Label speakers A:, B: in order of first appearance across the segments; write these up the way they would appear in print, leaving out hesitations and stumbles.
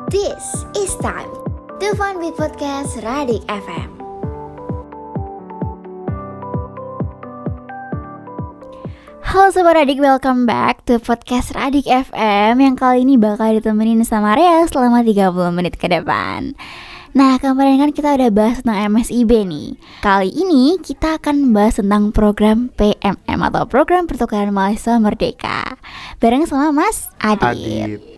A: This is time to fun with podcast Radik FM. Halo Sobat Radik, welcome back to podcast Radik FM yang kali ini bakal ditemenin sama Rea selama 30 menit ke depan. Nah, kemarin kan kita udah bahas tentang MSIB nih. Kali ini kita akan bahas tentang program PMM atau Program Pertukaran Mahasiswa Merdeka bareng sama Mas Adit.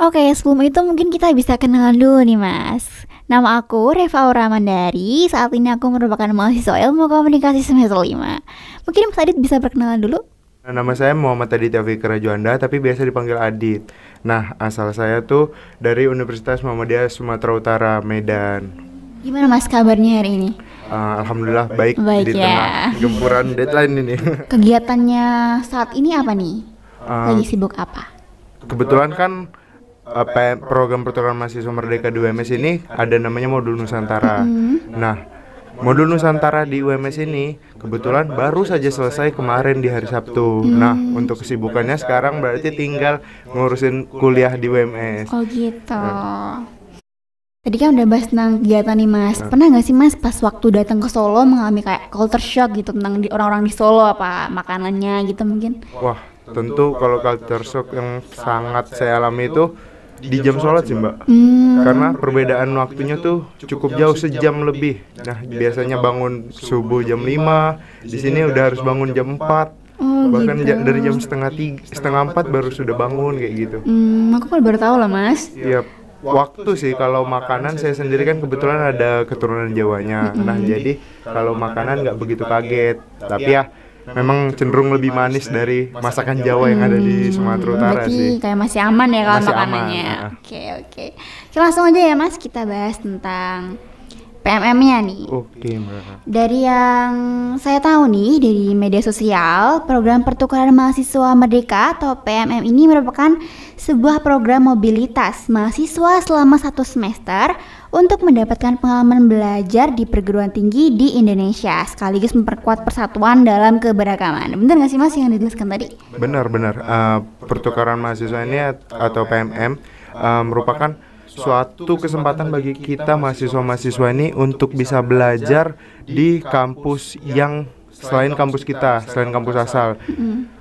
A: Oke, sebelum itu mungkin kita bisa kenalan dulu nih Mas. Nama aku Reva Aura Mandari. Saat ini aku merupakan mahasiswa ilmu komunikasi semester 5. Mungkin Mas Adit bisa perkenalan dulu?
B: Nama saya Muhammad Adit Taufikur Juanda, tapi biasa dipanggil Adit. Nah, asal saya tuh dari Universitas Muhammadiyah Sumatera Utara, Medan.
A: Gimana Mas kabarnya hari ini?
B: Alhamdulillah baik di
A: ya.
B: tengah gempuran deadline ini.
A: Kegiatannya saat ini apa nih? Lagi sibuk apa?
B: Kebetulan kan program pertukaran mahasiswa merdeka di UMS ini ada namanya modul Nusantara. Nah, modul Nusantara di UMS ini kebetulan baru saja selesai kemarin di hari Sabtu. Nah, untuk kesibukannya sekarang berarti tinggal ngurusin kuliah di UMS.
A: Oh gitu. Tadi kan udah bahas tentang kegiatan nih Mas. Pernah gak sih Mas pas waktu datang ke Solo mengalami kayak culture shock gitu tentang orang-orang di Solo, apa makanannya gitu mungkin?
B: Wah, tentu kalau culture shock yang sangat saya alami itu di jam sholat sih Mbak. Karena perbedaan waktunya tuh cukup jauh, sejam lebih. Nah, biasanya bangun subuh jam 5, di sini udah harus bangun jam 4. Bahkan
A: gitu.
B: dari jam setengah 4 baru sudah bangun kayak gitu.
A: Aku baru tahu lah Mas.
B: Ya, waktu sih kalau makanan saya sendiri kan kebetulan ada keturunan Jawanya. Nah, jadi kalau makanan nggak begitu kaget. Tapi ya memang cenderung lebih manis dari masakan Jawa yang ada di Sumatera Utara sih.
A: Kayak masih aman ya kalau
B: Masih
A: makanannya.
B: aman.
A: Oke. Oke, langsung aja ya Mas, kita bahas tentang PMM-nya nih.
B: Oke, Mbak.
A: Dari yang saya tahu nih dari media sosial, program pertukaran mahasiswa merdeka atau PMM ini merupakan sebuah program mobilitas mahasiswa selama 1 semester untuk mendapatkan pengalaman belajar di perguruan tinggi di Indonesia sekaligus memperkuat persatuan dalam keberagaman. Benar nggak sih Mas yang dijelaskan tadi?
B: Benar. Pertukaran mahasiswa ini atau PMM merupakan suatu kesempatan bagi kita mahasiswa-mahasiswa ini untuk bisa belajar di kampus yang selain kampus kita, selain kampus asal.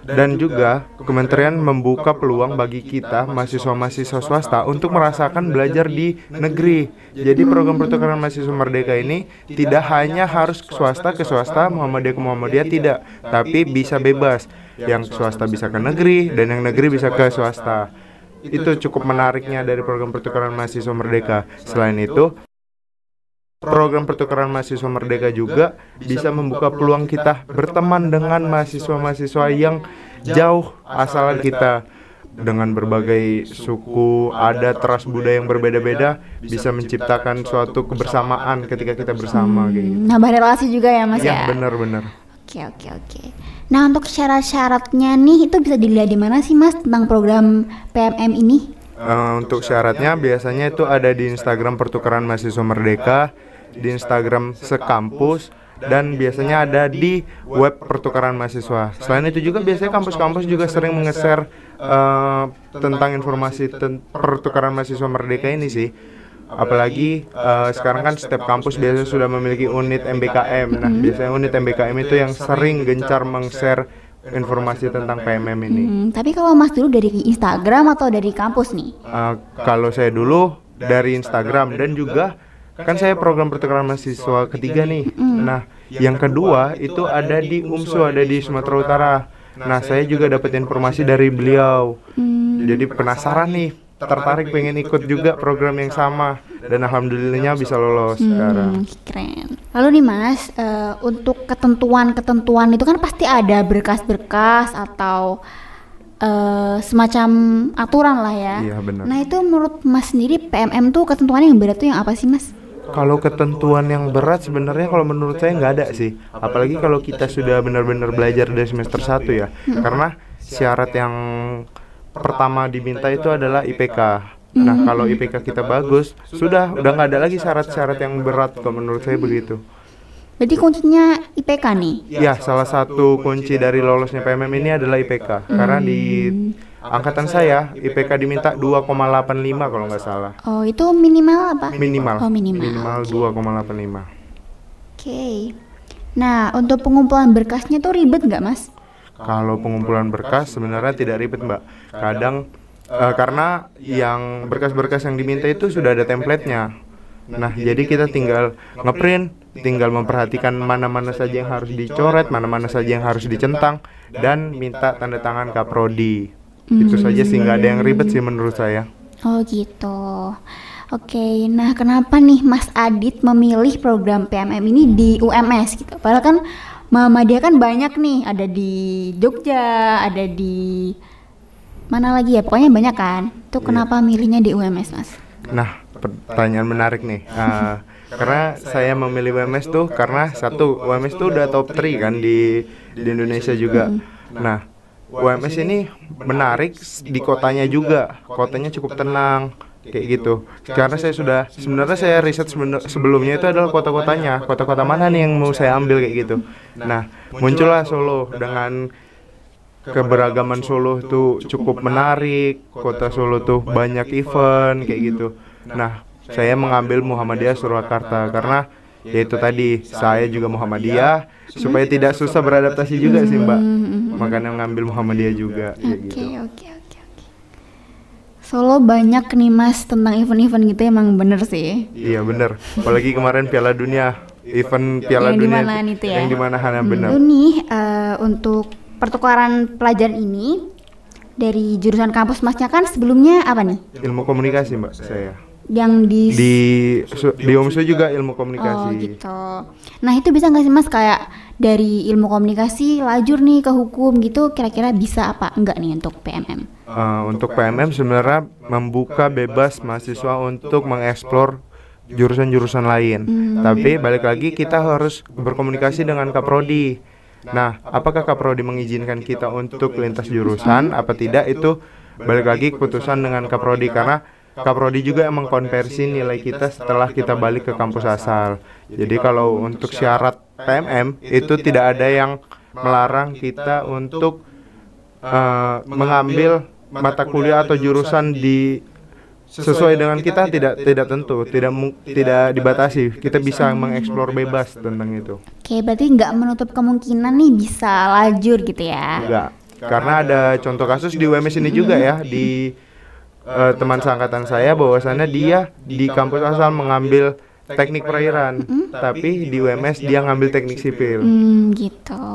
B: Dan juga kementerian membuka peluang bagi kita mahasiswa-mahasiswa swasta untuk merasakan belajar di negeri. Jadi program pertukaran mahasiswa merdeka ini tidak hanya harus swasta ke swasta, Muhammadiyah ke Muhammadiyah, tidak, tapi bisa bebas. Yang swasta bisa ke negeri dan yang negeri bisa ke swasta. Itu cukup menariknya dari program pertukaran mahasiswa merdeka. Selain itu, program pertukaran mahasiswa merdeka juga bisa membuka peluang kita berteman dengan mahasiswa-mahasiswa yang jauh asal kita. Dengan berbagai suku, adat, ras, budaya yang berbeda-beda, bisa menciptakan suatu kebersamaan ketika kita bersama gitu.
A: Nambah relasi juga ya Mas ya?
B: Benar.
A: Oke. Nah, untuk syarat-syaratnya nih itu bisa dilihat di mana sih Mas tentang program PMM ini?
B: Untuk syaratnya biasanya itu ada di Instagram Pertukaran Mahasiswa Merdeka, di Instagram Sekampus, dan biasanya ada di web Pertukaran Mahasiswa. Selain itu juga biasanya kampus-kampus juga sering nge-share tentang informasi Pertukaran Mahasiswa Merdeka ini sih. Apalagi sekarang kan setiap kampus biasanya sudah memiliki unit MBKM. Nah, biasanya unit MBKM itu yang sering gencar meng-share informasi tentang PMM ini.
A: Tapi kalau Mas dulu dari Instagram atau dari kampus nih?
B: Kalau saya dulu dari Instagram, dan juga kan saya program pertukaran mahasiswa ketiga nih. Nah, yang kedua itu ada di UMSU, ada di Sumatera Utara. Nah, saya juga dapat informasi dari beliau. Jadi penasaran nih, tertarik pengen ikut juga program yang sama, dan alhamdulillahnya bisa lolos sekarang.
A: Keren. Lalu nih Mas, untuk ketentuan itu kan pasti ada berkas-berkas atau semacam aturan lah ya.
B: Iya, benar.
A: Nah, itu menurut Mas sendiri PMM tuh ketentuannya yang berat tuh yang apa sih Mas?
B: Kalau ketentuan yang berat sebenarnya kalau menurut saya nggak ada sih. Apalagi kalau kita sudah benar-benar belajar dari semester 1 ya. Karena syarat yang pertama diminta itu adalah IPK. Nah, kalau IPK kita bagus, udah nggak ada lagi syarat-syarat yang berat kalau menurut saya begitu.
A: Berarti kuncinya IPK nih?
B: Ya, salah satu kunci dari lolosnya PMM ini adalah IPK. Karena di angkatan saya IPK diminta 2,85 kalau nggak salah.
A: Oh, itu minimal apa?
B: Minimal.
A: Oh, minimal.
B: Minimal 2,85.
A: Oke. Nah, untuk pengumpulan berkasnya tuh ribet nggak, Mas?
B: Kalau pengumpulan berkas sebenarnya tidak ribet, Mbak. Kadang karena yang berkas-berkas yang diminta itu sudah ada template-nya. Nah, jadi kita tinggal ngeprint, tinggal memperhatikan mana-mana saja yang harus dicoret, mana-mana saja yang harus dicentang, dan minta tanda tangan Kaprodi. Itu saja sih, nggak ada yang ribet sih menurut saya.
A: Oh gitu. Oke, nah kenapa nih Mas Adit memilih program PMM ini di UMS gitu? Padahal kan Muhammadiyah kan banyak nih, ada di Jogja, ada di mana lagi ya, pokoknya banyak kan. Itu kenapa milihnya di UMS, Mas?
B: Nah, pertanyaan menarik nih. Karena saya memilih UMS tuh karena satu, UMS tuh udah top 3 kan di Indonesia juga. Nah, UMS ini menarik di kotanya juga. Kotanya cukup tenang kayak gitu. Karena sebenarnya saya riset sebelumnya itu adalah kota-kotanya. Kota-kota mana nih yang mau saya ambil kayak gitu. Nah, muncullah Solo dengan keberagaman Solo tuh cukup menarik. Kota Solo tuh banyak event kayak gitu. Nah, saya mengambil Muhammadiyah Surakarta karena yaitu tadi saya juga Muhammadiyah supaya tidak susah beradaptasi juga sih, Mbak. Makanya mengambil Muhammadiyah juga
A: Oke. Solo banyak nih Mas tentang event-event gitu, emang bener sih.
B: Iya bener. Apalagi kemarin Piala Dunia, event Piala Dunia yang di mana Hana bener.
A: Nih untuk pertukaran pelajaran ini dari jurusan kampus Masnya kan sebelumnya apa nih?
B: Ilmu komunikasi, Mbak, saya.
A: Yang
B: di UMSU juga ilmu komunikasi.
A: Oh gitu. Nah itu bisa nggak sih Mas kayak dari ilmu komunikasi lajur nih ke hukum gitu, kira-kira bisa apa enggak nih untuk PMM?
B: Untuk PMM sebenarnya membuka bebas mahasiswa untuk mengeksplor jurusan-jurusan lain. Tapi balik lagi kita harus berkomunikasi dengan Kaprodi. Nah, apakah Kaprodi mengizinkan kita untuk lintas jurusan apa tidak, itu balik lagi keputusan dengan Kaprodi, karena Kaprodi juga yang mengkonversi nilai kita setelah kita balik ke kampus asal. Jadi kalau untuk syarat PMM itu tidak ada yang melarang kita untuk mengambil mata kuliah atau jurusan sesuai dengan kita, tidak tentu, tidak dibatasi. Kita bisa mengeksplor bebas tentang itu.
A: Oke, berarti nggak menutup kemungkinan nih bisa lajur gitu ya?
B: Enggak, karena ada contoh kasus di UMS ini juga ya, di teman seangkatan saya bahwasannya dia di kampus asal mengambil teknik perairan, tapi di UMS dia ngambil teknik sipil.
A: Gitu.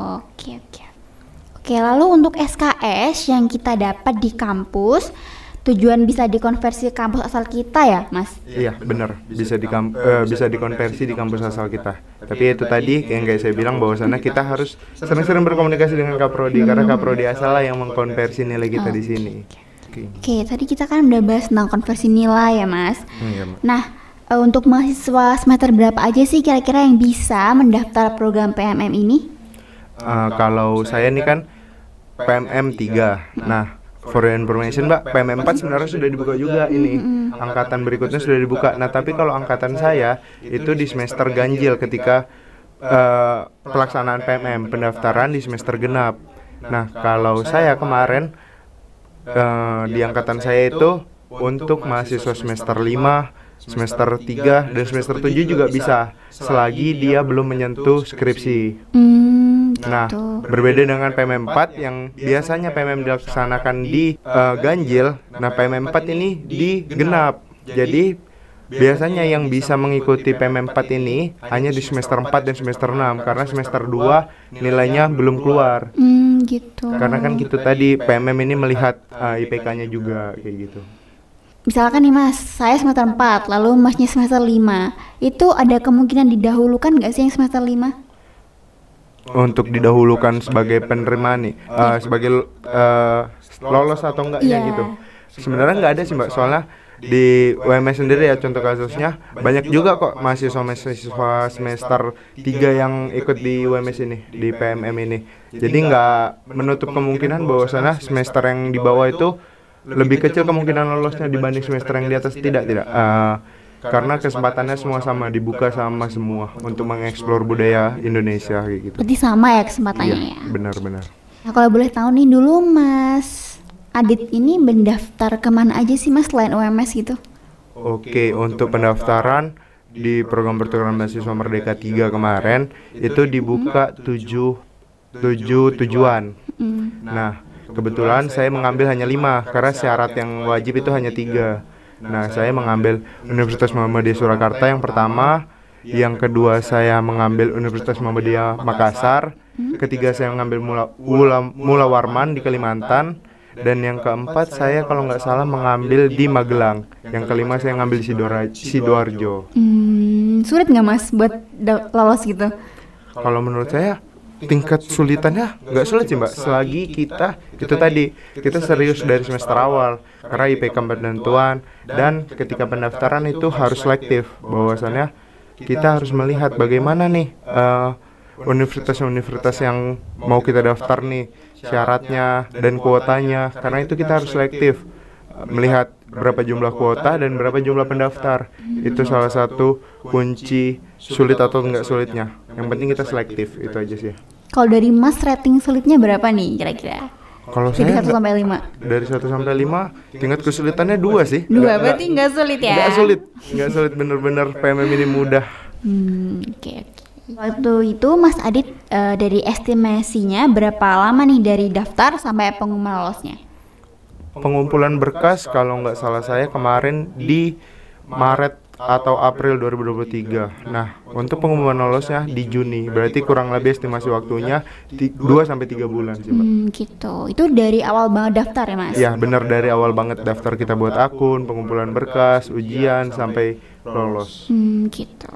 A: Oke, lalu untuk SKS yang kita dapat di kampus, tujuan bisa dikonversi ke kampus asal kita ya, Mas?
B: Iya, benar. Bisa dikonversi di kampus asal kita. Tapi itu tadi yang kayak saya bilang bahwasannya kita harus sering-sering berkomunikasi dengan Kaprodi, karena Kaprodi asal lah yang mengkonversi nilai kita di sini.
A: Oke, tadi kita kan udah bahas tentang konversi nilai ya, Mas.
B: Iya,
A: Nah, untuk mahasiswa semester berapa aja sih kira-kira yang bisa mendaftar program PMM ini?
B: Kalau saya nih kan PMM 3. Nah, for your information, Mbak, PMM 4 sebenarnya sudah dibuka juga ini. Angkatan berikutnya sudah dibuka. Nah, tapi kalau angkatan saya itu di semester ganjil ketika pelaksanaan PMM, pendaftaran di semester genap. Nah, kalau saya kemarin di angkatan saya itu untuk mahasiswa semester 5, semester 3, dan semester 7 juga bisa selagi dia belum menyentuh skripsi. Nah, berbeda dengan PMM 4 yang biasanya PMM dilaksanakan di ganjil. Nah, PMM 4 ini di genap. Jadi biasanya yang bisa mengikuti PMM 4 ini hanya di semester 4 dan semester 6, karena semester 2 nilainya belum keluar.
A: Gitu.
B: Karena kan gitu tadi PMM ini melihat IPK-nya juga kayak gitu.
A: Misalkan nih Mas, saya semester 4, lalu Masnya semester 5. Itu ada kemungkinan didahulukan nggak sih yang semester 5?
B: Untuk didahulukan sebagai penerima nih, sebagai lolos atau enggaknya gitu. Sebenarnya nggak ada sih, Mbak, soalnya di UMS sendiri ya, contoh kasusnya banyak juga kok mahasiswa semester 3 yang ikut di UMS ini, di PMM ini. Jadi nggak menutup kemungkinan bahwasanya semester yang di bawah itu lebih kecil kemungkinan lolosnya dibanding semester yang di atas. Tidak. Karena kesempatannya semua sama, dibuka sama semua untuk mengeksplor budaya Indonesia kayak gitu.
A: Berarti sama ya kesempatannya ya?
B: Benar.
A: Nah, kalau boleh tahu nih dulu Mas Adit ini mendaftar kemana aja sih Mas selain UMS gitu?
B: Oke, untuk pendaftaran di program pertukaran mahasiswa Merdeka 3 kemarin itu dibuka 7 tujuan. Nah, kebetulan saya mengambil hanya 5 karena syarat yang wajib itu hanya 3. Nah, saya mengambil Universitas Muhammadiyah Surakarta yang pertama, yang kedua saya mengambil Universitas Muhammadiyah Makassar, ketiga saya mengambil Mula Warman di Kalimantan, dan yang keempat saya kalau nggak salah mengambil di Magelang. Yang kelima saya ngambil di Sidoarjo.
A: Sulit nggak Mas buat lolos gitu?
B: Kalau menurut saya tingkat sulitannya nggak sulit sih Mbak, selagi kita itu tadi kita serius dari semester awal karena IPK penentuan, dan ketika pendaftaran itu harus selektif, bahwasannya kita harus melihat bagaimana nih universitas-universitas yang mau kita daftar nih, syaratnya dan kuotanya, karena itu kita harus selektif melihat berapa jumlah kuota dan berapa jumlah pendaftar. Itu salah satu kunci sulit atau enggak sulitnya. Yang penting kita selektif, itu aja sih.
A: Kalau dari Mas rating sulitnya berapa nih kira-kira?
B: Kalau
A: Dari
B: saya
A: 1 sampai 5.
B: dari 1 sampai 5 tingkat kesulitannya 2 sih.
A: 2 berarti nggak sulit ya?
B: Nggak sulit, bener-bener PMM ini mudah.
A: Oke. Waktu itu Mas Adit dari estimasinya berapa lama nih dari daftar sampai pengumuman lolosnya?
B: Pengumpulan berkas kalau nggak salah saya kemarin di Maret atau April 2023. Nah, untuk pengumuman lolosnya di Juni. Berarti kurang lebih estimasi waktunya 2 sampai 3 bulan sih, Mbak.
A: Gitu. Itu dari awal banget daftar ya, Mas?
B: Iya, benar, dari awal banget daftar kita buat akun, pengumpulan berkas, ujian sampai lolos.
A: Gitu.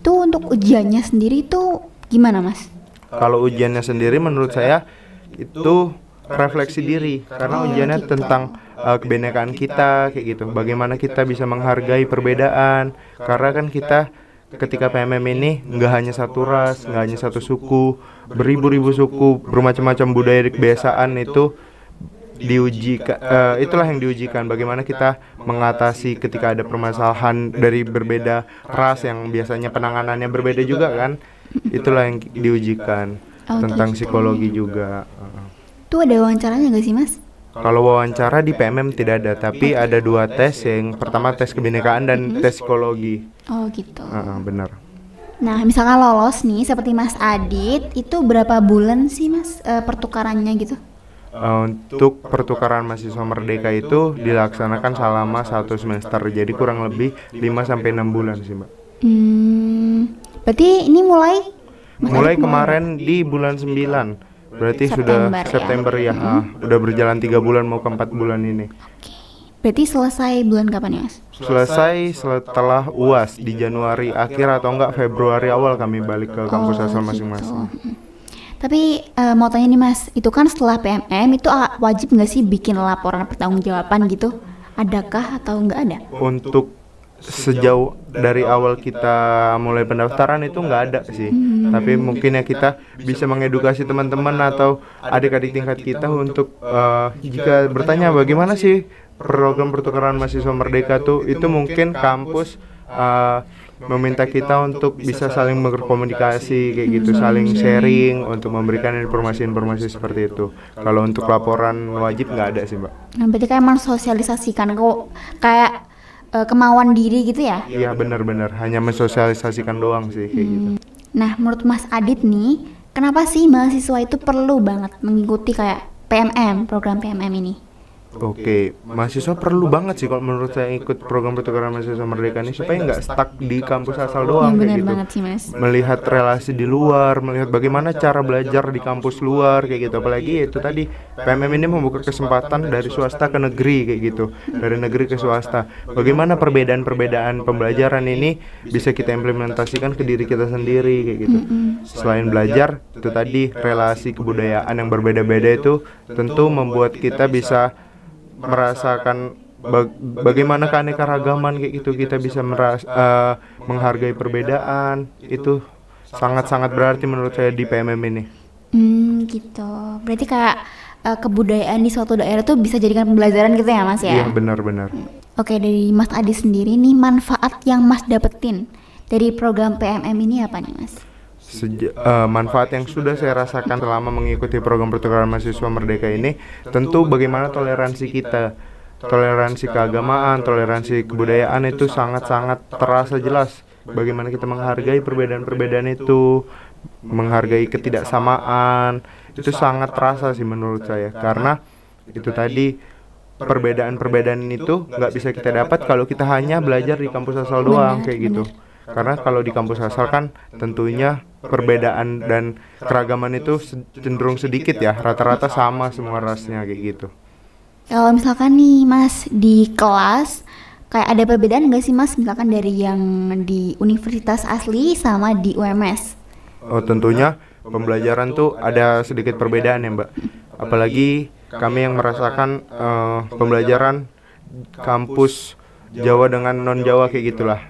A: Itu untuk ujiannya sendiri itu gimana, Mas?
B: Kalau ujiannya sendiri menurut saya itu refleksi diri, karena ujiannya tentang kebinekaan kita kayak gitu. Bagaimana kita bisa menghargai perbedaan, karena kan kita ketika PMM ini nggak hanya satu ras, nggak hanya satu suku, beribu-ribu suku, bermacam-macam budaya kebiasaan itu diujikan. Itulah yang diujikan, bagaimana kita mengatasi ketika ada permasalahan dari berbeda ras yang biasanya penanganannya berbeda juga kan. Itulah yang diujikan. Tentang psikologi juga.
A: Itu ada wawancaranya nggak sih, Mas?
B: Kalau wawancara di PMM tidak ada, tapi ada 2 tes. Yang pertama tes kebinekaan dan tes psikologi.
A: Oh gitu.
B: Benar.
A: Nah, misalkan lolos nih seperti Mas Adit, itu berapa bulan sih Mas pertukarannya gitu?
B: Untuk pertukaran mahasiswa Merdeka itu dilaksanakan selama 1 semester, jadi kurang lebih 5-6 bulan sih, Mbak.
A: Berarti ini mulai
B: kemarin di bulan 9. Berarti
A: September,
B: sudah September ya. Udah berjalan 3 bulan mau ke 4 bulan ini.
A: Oke. Berarti selesai bulan kapan ya, Mas?
B: Selesai setelah UAS di Januari akhir atau enggak Februari awal kami balik ke kampus asal masing-masing.
A: Tapi mau tanya nih Mas, itu kan setelah PMM itu wajib nggak sih bikin laporan pertanggungjawaban gitu? Adakah atau nggak ada?
B: Untuk sejauh dari awal kita mulai pendaftaran itu nggak ada sih. Tapi mungkin ya kita bisa mengedukasi teman-teman atau adik-adik tingkat kita untuk jika bertanya bagaimana sih program pertukaran mahasiswa Merdeka tuh, itu mungkin kampus meminta kita untuk bisa saling berkomunikasi kayak gitu, saling sharing untuk memberikan informasi-informasi seperti itu. Kalau untuk laporan wajib nggak ada sih, Mbak.
A: Nah, berarti kayak mensosialisasikan kok kayak kemauan diri gitu ya?
B: Iya, benar-benar hanya mensosialisasikan doang sih kayak gitu.
A: Nah, menurut Mas Adit nih, kenapa sih mahasiswa itu perlu banget mengikuti kayak PMM, program PMM ini?
B: Oke, mahasiswa perlu banget sih kalau menurut saya ikut program pertukaran mahasiswa Merdeka ini supaya nggak stuck di kampus asal doang kayak gitu.
A: Banget sih, Mas.
B: Melihat relasi di luar, melihat bagaimana cara belajar di kampus luar kayak gitu. Apalagi itu tadi PMM ini membuka kesempatan dari swasta ke negeri kayak gitu, dari negeri ke swasta. Bagaimana perbedaan-perbedaan pembelajaran ini bisa kita implementasikan ke diri kita sendiri kayak gitu. Selain belajar, itu tadi relasi kebudayaan yang berbeda-beda itu tentu membuat kita bisa merasakan bagaimana keanekaragaman kayak gitu. Kita bisa menghargai perbedaan. Itu sangat-sangat berarti menurut saya di PMM ini.
A: Gitu. Berarti kayak kebudayaan di suatu daerah tuh bisa jadikan pembelajaran gitu ya, Mas ya?
B: Iya, benar-benar.
A: Oke, dari Mas Adi sendiri nih, manfaat yang Mas dapetin dari program PMM ini apa nih, Mas?
B: manfaat yang sudah saya rasakan selama mengikuti program pertukaran mahasiswa Merdeka ini, tentu bagaimana toleransi kita, toleransi keagamaan, toleransi kebudayaan itu sangat-sangat terasa jelas. Bagaimana kita menghargai perbedaan-perbedaan itu, menghargai ketidaksamaan, itu sangat terasa sih menurut saya. Karena itu tadi, perbedaan-perbedaan itu nggak bisa kita dapat kalau kita hanya belajar di kampus asal doang kayak gitu. Karena kalau di kampus asal kan tentunya perbedaan dan keragaman itu cenderung sedikit ya, rata-rata sama semua rasnya kayak gitu.
A: Kalau misalkan nih Mas di kelas kayak ada perbedaan nggak sih Mas, misalkan dari yang di universitas asli sama di UMS?
B: Oh, tentunya pembelajaran tuh ada sedikit perbedaan ya Mbak. Apalagi kami yang merasakan pembelajaran kampus Jawa dengan non Jawa kayak gitulah.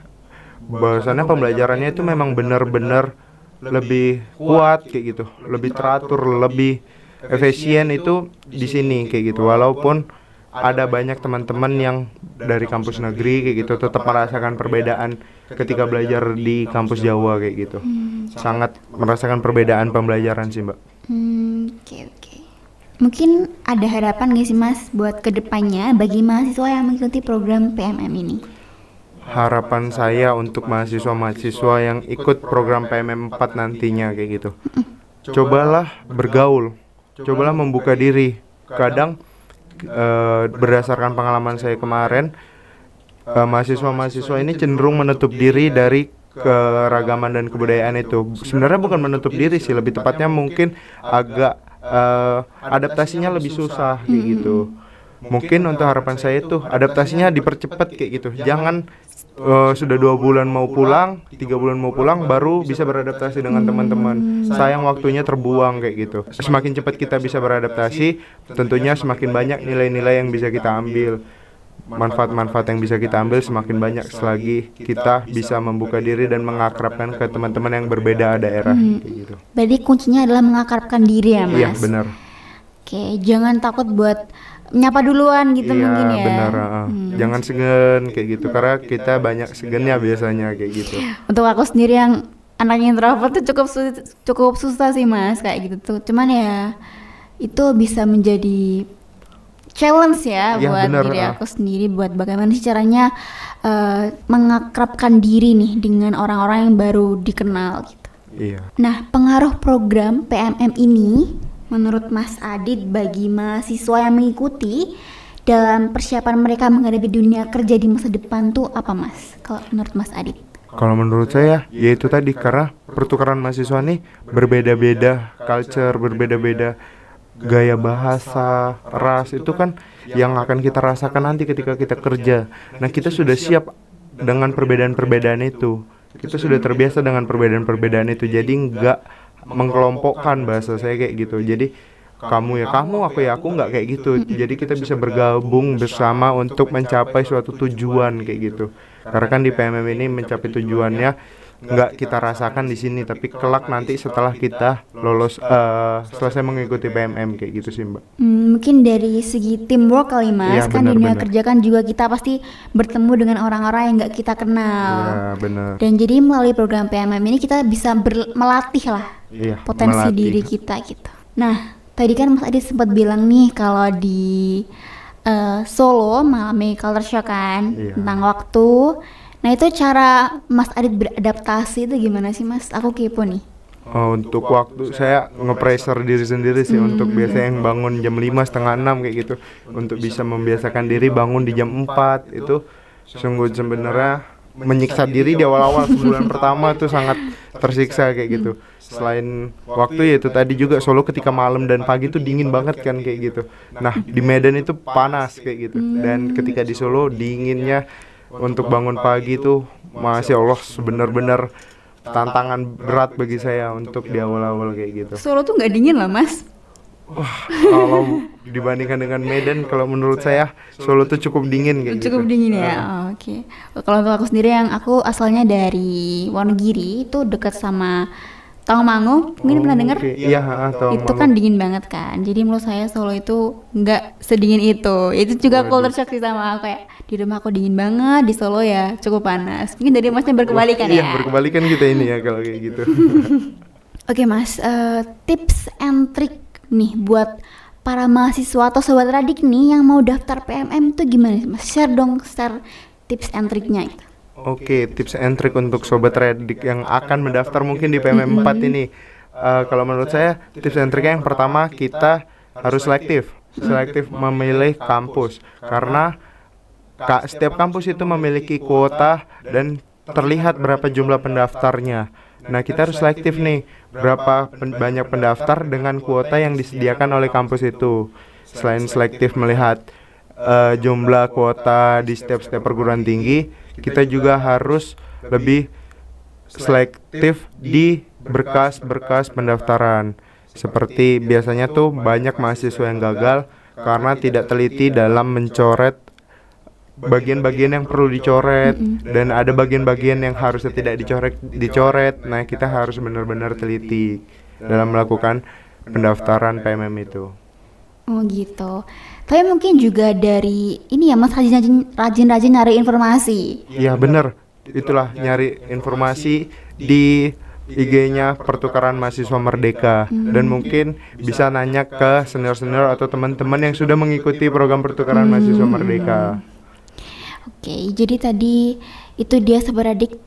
B: Bahwasannya pembelajarannya itu memang benar-benar lebih kuat kayak gitu, lebih teratur, lebih efisien itu di sini kayak gitu. Walaupun ada banyak teman-teman yang dari kampus negeri kayak gitu tetap merasakan perbedaan ketika belajar di kampus Jawa kayak gitu. Sangat merasakan perbedaan pembelajaran sih Mbak.
A: Oke. Mungkin ada harapan gak sih Mas buat kedepannya bagi mahasiswa yang mengikuti program PMM ini?
B: Harapan saya untuk mahasiswa-mahasiswa yang ikut program PMM 4 nantinya kayak gitu, cobalah bergaul, cobalah membuka diri. Kadang berdasarkan pengalaman saya kemarin, mahasiswa-mahasiswa ini cenderung menutup diri dari keragaman dan kebudayaan itu. Sebenarnya bukan menutup diri sih, lebih tepatnya mungkin agak adaptasinya lebih susah kayak gitu. Mungkin untuk harapan saya itu adaptasinya dipercepat kayak gitu. Jangan sudah 2 bulan mau pulang, 3 bulan mau pulang baru bisa beradaptasi dengan teman-teman. Sayang waktunya terbuang kayak gitu. Semakin cepat kita bisa beradaptasi, tentunya semakin banyak nilai-nilai yang bisa kita ambil. Manfaat-manfaat yang bisa kita ambil semakin banyak selagi kita bisa membuka diri dan mengakrabkan ke teman-teman yang berbeda daerah kayak gitu.
A: Berarti kuncinya adalah mengakrabkan diri ya Mas?
B: Iya benar.
A: Oke, jangan takut buat nyapa duluan gitu mungkin ya.
B: Iya benar, jangan segan kayak gitu, karena kita banyak segennya biasanya kayak gitu.
A: Untuk aku sendiri yang anaknya introvert tuh cukup susah sih Mas kayak gitu tuh. Cuman ya itu bisa menjadi challenge ya buat bener, diri aku sendiri, buat bagaimana sih caranya mengakrabkan diri nih dengan orang-orang yang baru dikenal gitu.
B: Iya.
A: Nah, pengaruh program PMM ini menurut Mas Adit bagi mahasiswa yang mengikuti dalam persiapan mereka menghadapi dunia kerja di masa depan tuh apa Mas? Kalau menurut Mas Adit?
B: Kalau menurut saya, ya itu tadi, karena pertukaran mahasiswa nih berbeda-beda culture, berbeda-beda gaya bahasa, ras, itu kan yang akan kita rasakan nanti ketika kita kerja. Nah, kita sudah siap dengan perbedaan-perbedaan itu. Kita sudah terbiasa dengan perbedaan-perbedaan itu. Jadi nggak mengkelompokkan, bahasa saya kayak gitu. Jadi kamu ya kamu, aku ya aku, nggak kayak gitu. Jadi kita bisa bergabung bersama untuk mencapai suatu tujuan kayak gitu. Karena kan di PMM ini mencapai tujuannya nggak kita rasakan di sini, tapi kelak nanti setelah kita lolos selesai mengikuti PMM kayak gitu sih Mbak.
A: Mungkin dari segi teamwork kali Mas,
B: ya,
A: kan di dunia kerja kan juga kita pasti bertemu dengan orang-orang yang nggak kita kenal.
B: Iya benar.
A: Dan jadi melalui program PMM ini kita bisa melatih lah potensi diri kita gitu. Nah tadi kan Mas Adit sempat bilang nih kalau di Solo mengalami culture shock kan tentang waktu. Nah itu cara Mas Adit beradaptasi itu gimana sih Mas? Aku kepo nih.
B: Untuk waktu saya nge-pressure diri sendiri sih, untuk biasanya yang bangun jam 5, setengah 6 kayak gitu. Untuk bisa membiasakan diri bangun di jam 4 itu sungguh sebenarnya menyiksa diri di awal-awal. Sebulan pertama tuh sangat tersiksa kayak gitu. Selain waktu ya itu tadi juga, Solo ketika malam dan pagi tuh dingin banget kan kayak gitu. Nah di Medan itu panas kayak gitu. Dan ketika di Solo dinginnya, untuk bangun pagi tuh Masya Allah benar-benar tantangan berat bagi saya untuk di awal-awal kayak gitu.
A: Solo tuh nggak dingin lah Mas.
B: Wah, kalau dibandingkan dengan Medan, kalau menurut saya Solo tuh cukup dingin kayak
A: cukup
B: gitu.
A: Dingin ya. Oke. Kalau untuk aku sendiri, yang aku asalnya dari Wonogiri, itu dekat sama Tawangmangu, mungkin pernah dengar?
B: Iya,
A: itu kan dingin banget kan. Jadi menurut saya Solo itu nggak sedingin itu. Itu juga culture shock sih sama aku, kayak di rumah aku dingin banget, di Solo ya cukup panas. Mungkin dari Masnya berkebalikan ya.
B: Iya, berkebalikan kita ini ya kalau kayak gitu.
A: Oke Mas, tips and trick nih buat para mahasiswa atau sobat Radik nih yang mau daftar PMM itu gimana sih Mas? Share dong, share tips and triknya itu.
B: Oke, tips and trick untuk sobat Redik yang akan mendaftar mungkin di PMM 4 ini. Kalau menurut saya, tips and triknya yang pertama, kita harus selektif memilih kampus, karena setiap kampus itu memiliki kuota dan terlihat berapa jumlah pendaftarnya. Nah, kita harus selektif nih, berapa banyak pendaftar dengan kuota yang disediakan oleh kampus itu. Selain selektif melihat jumlah kuota di setiap perguruan tinggi, kita juga harus lebih selektif di berkas-berkas pendaftaran. Seperti biasanya tuh banyak mahasiswa yang gagal karena tidak teliti dalam mencoret bagian-bagian yang perlu dicoret, dan ada bagian-bagian yang harusnya tidak dicoret. Nah, kita harus benar-benar teliti dalam melakukan pendaftaran PMM itu.
A: Oh gitu. Tapi mungkin juga dari ini ya Mas, rajin nyari informasi.
B: Iya benar, itulah nyari informasi di IG-nya Pertukaran Mahasiswa Merdeka, dan mungkin bisa nanya ke senior-senior atau teman-teman yang sudah mengikuti program Pertukaran Mahasiswa Merdeka.
A: Oke, jadi tadi itu dia Sobat Radik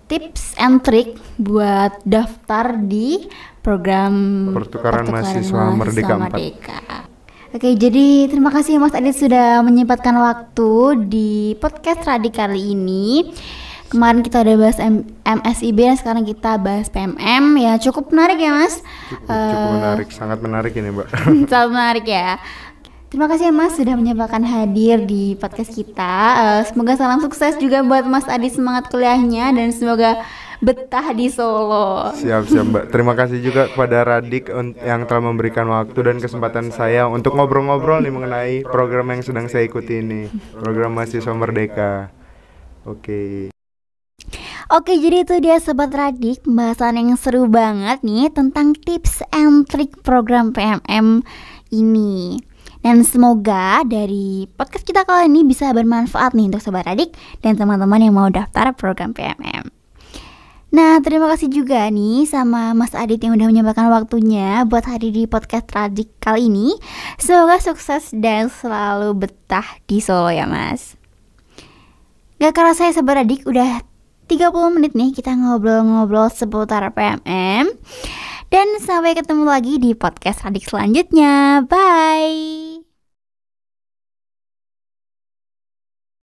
A: tips and trick buat daftar di program
B: Pertukaran Mahasiswa Merdeka 4.
A: Oke, jadi terima kasih Mas Adit sudah menyempatkan waktu di podcast Radik kali ini. Kemarin kita udah bahas MSIB, dan sekarang kita bahas PMM. Ya cukup menarik ya Mas.
B: Cukup menarik, sangat menarik ini Mbak.
A: Sangat menarik ya. Terima kasih ya Mas sudah menyempatkan hadir di podcast kita. Semoga salam sukses juga buat Mas Adi, semangat kuliahnya, dan semoga betah di Solo.
B: Siap Mbak. Terima kasih juga kepada Radik yang telah memberikan waktu dan kesempatan saya untuk ngobrol-ngobrol nih mengenai program yang sedang saya ikuti ini, program Mahasiswa Merdeka.
A: Oke, jadi itu dia Sobat Radik, pembahasan yang seru banget nih tentang tips and trick program PMM ini. Dan semoga dari podcast kita kali ini bisa bermanfaat nih untuk Sobat Radik dan teman-teman yang mau daftar program PMM. Nah, terima kasih juga nih sama Mas Adit yang udah menyempatkan waktunya buat hadir di podcast Radik kali ini. Semoga sukses dan selalu betah di Solo ya Mas. Gak kerasa ya Sobat Radik, udah 30 menit nih kita ngobrol-ngobrol seputar PMM. Dan sampai ketemu lagi di podcast Radik selanjutnya. Bye.